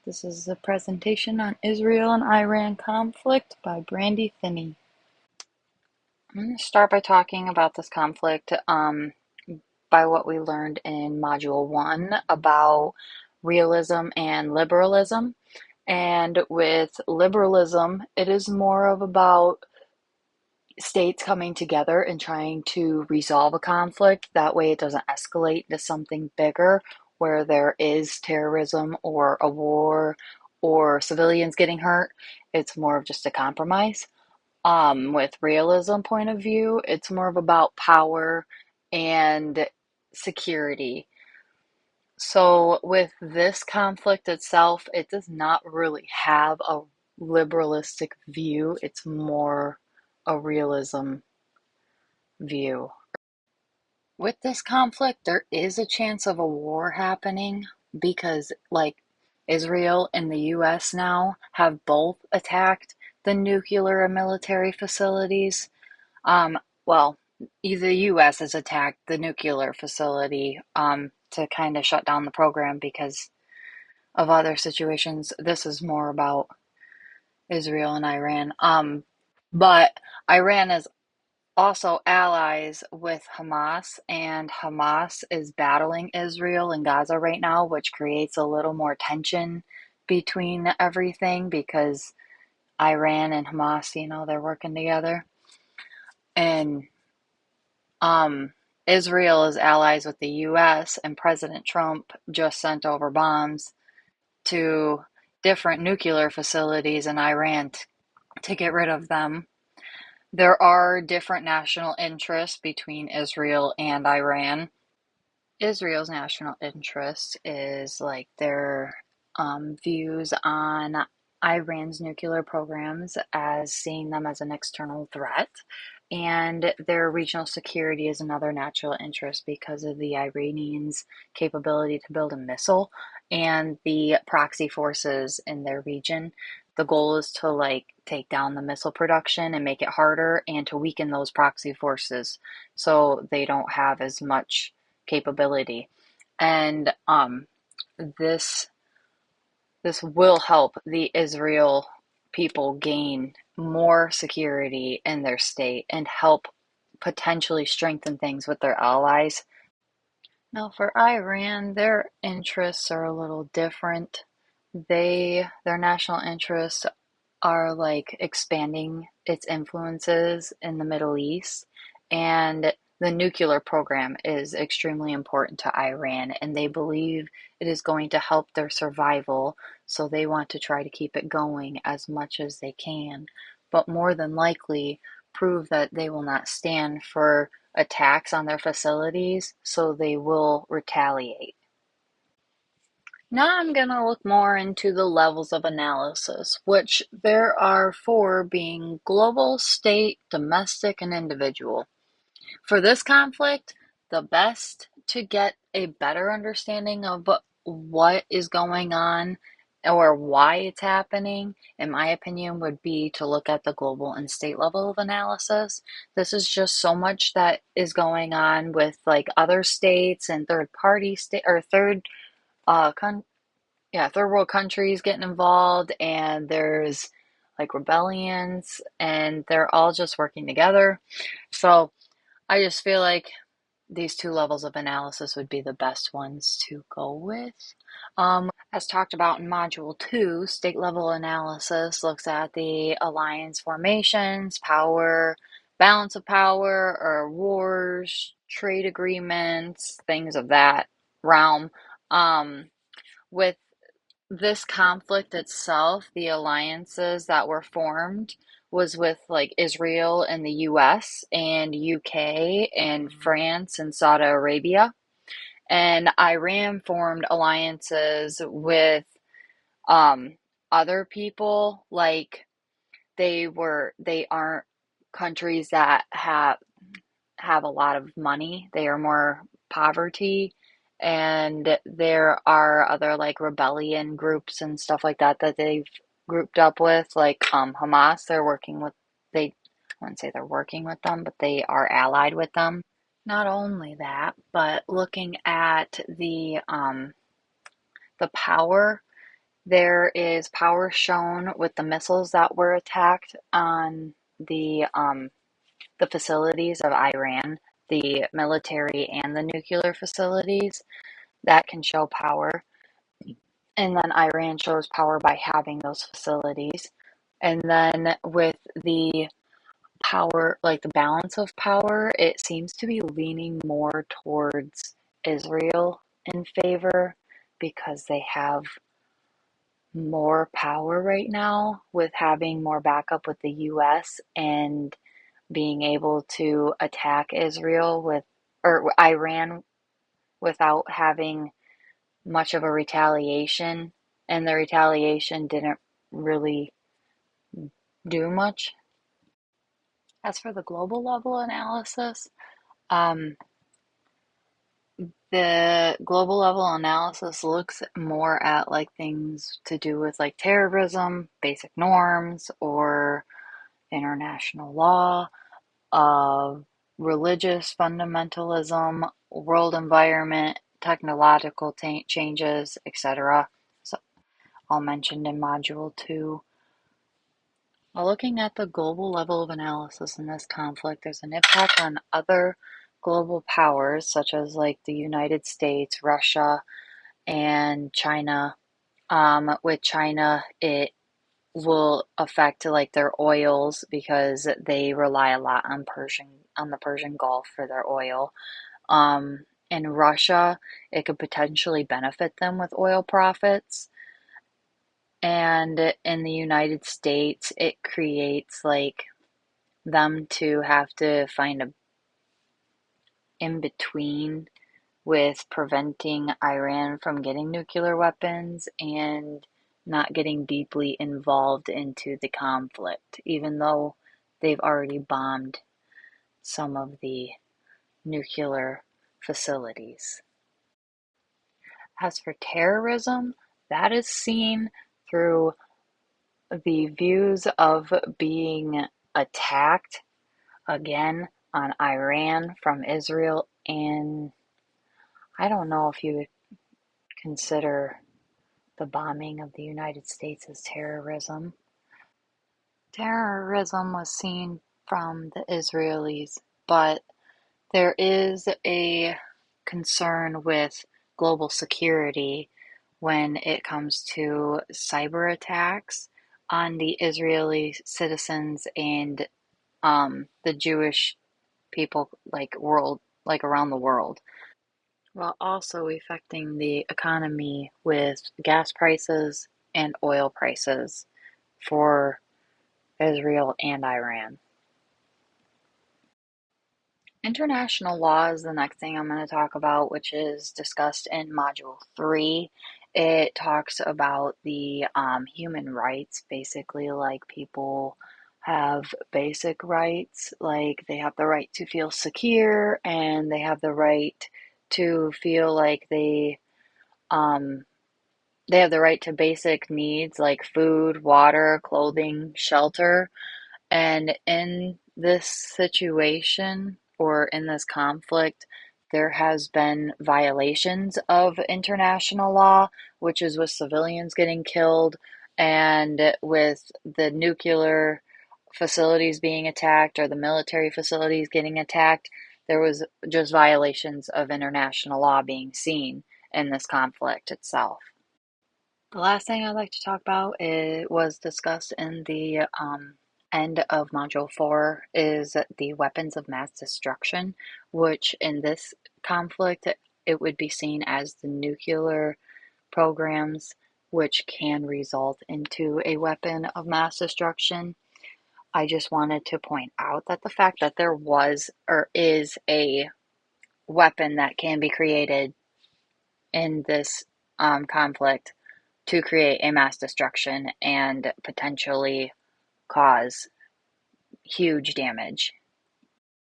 This is a presentation on Israel and Iran conflict by Brandy Finney. I'm going to start by talking about this conflict by what we learned in Module 1 about realism and liberalism. And with liberalism, it is more of about states coming together and trying to resolve a conflict. That way it doesn't escalate to something bigger where there is terrorism or a war or civilians getting hurt. It's more of just a compromise. With realism point of view, it's more of about power and security. So with this conflict itself, it does not really have a liberalistic view. It's more a realism view. With this conflict, there is a chance of a war happening because, like, Israel and the US now have both attacked the nuclear and military facilities. Um, well, the US has attacked the nuclear facility to kind of shut down the program because of other situations. This is more about Israel and Iran. But Iran is also allies with Hamas, and Hamas is battling Israel and Gaza right now, which creates a little more tension between everything because Iran and Hamas, they're working together. And Israel is allies with the US, and President Trump just sent over bombs to different nuclear facilities in Iran to get rid of them. There are different national interests between Israel and Iran. Israel's national interest is like their views on Iran's nuclear programs as seeing them as an external threat. And their regional security is another natural interest because of the Iranians' capability to build a missile and the proxy forces in their region. The goal is to take down the missile production and make it harder and to weaken those proxy forces so they don't have as much capability. And this this will help the Israel people gain more security in their state and help potentially strengthen things with their allies. Now, for Iran, their interests are a little different. Their national interests are like expanding its influences in the Middle East, and the nuclear program is extremely important to Iran, and they believe it is going to help their survival, so they want to try to keep it going as much as they can, but more than likely prove that they will not stand for attacks on their facilities, so they will retaliate. Now I'm going to look more into the levels of analysis, which there are four, being global, state, domestic, and individual. For this conflict, the best to get a better understanding of what is going on or why it's happening, in my opinion, would be to look at the global and state level of analysis. This is just so much that is going on with like other states and third party state or uh con- third world countries getting involved, and there's like rebellions, and they're all just working together. So I just feel like these two levels of analysis would be the best ones to go with. As talked about in Module 2, state level analysis looks at the alliance formations, power, balance of power, or wars, trade agreements, things of that realm. With this conflict itself, the alliances that were formed was with like Israel and the US and UK and France and Saudi Arabia. And Iran formed alliances with um other people, like they aren't countries that have a lot of money. They are more poverty. And there are other like rebellion groups and stuff like that that they've grouped up with, like Hamas. They, I wouldn't say they're working with them, but they are allied with them. Not only that, but looking at the power There is power shown with the missiles that were attacked on the facilities of Iran, the military and the nuclear facilities that can show power. And then Iran shows power by having those facilities. And then with the power, like the balance of power, it seems to be leaning more towards Israel in favor because they have more power right now with having more backup with the US and being able to attack Israel with or Iran without having much of a retaliation, and the retaliation didn't really do much. As for the global level analysis, um, the global level analysis looks more at like things to do with like terrorism, basic norms, or international law, of religious fundamentalism, world environment, technological changes, etc. So, all mentioned in Module 2. While looking at the global level of analysis in this conflict, there's an impact on other global powers, such as like the United States, Russia, and China. With China, it will affect like their oils because they rely a lot on the Persian Gulf for their oil. In Russia, it could potentially benefit them with oil profits. And in the United States, it creates like them to have to find a in between with preventing Iran from getting nuclear weapons and not getting deeply involved into the conflict, even though they've already bombed some of the nuclear facilities. As for terrorism, that is seen through the views of being attacked again on Iran from Israel, and I don't know if you would consider the bombing of the United States as terrorism. Terrorism was seen from the Israelis, but there is a concern with global security when it comes to cyber attacks on the Israeli citizens and the Jewish people like around the world, while also affecting the economy with gas prices and oil prices for Israel and Iran. International law is the next thing I'm going to talk about, which is discussed in Module 3. It talks about the human rights, basically, like people have basic rights, like they have the right to feel secure and they have the right to feel like um, they have the right to basic needs like food, water, clothing, shelter. And in this situation or in this conflict, there has been violations of international law, which is with civilians getting killed and with the nuclear facilities being attacked or the military facilities getting attacked. There was just violations of international law being seen in this conflict itself. The last thing I'd like to talk about was discussed in the end of Module 4 is the weapons of mass destruction, which in this conflict it would be seen as the nuclear programs, which can result into a weapon of mass destruction. I just wanted to point out that the fact that there was or is a weapon that can be created in this conflict to create a mass destruction and potentially cause huge damage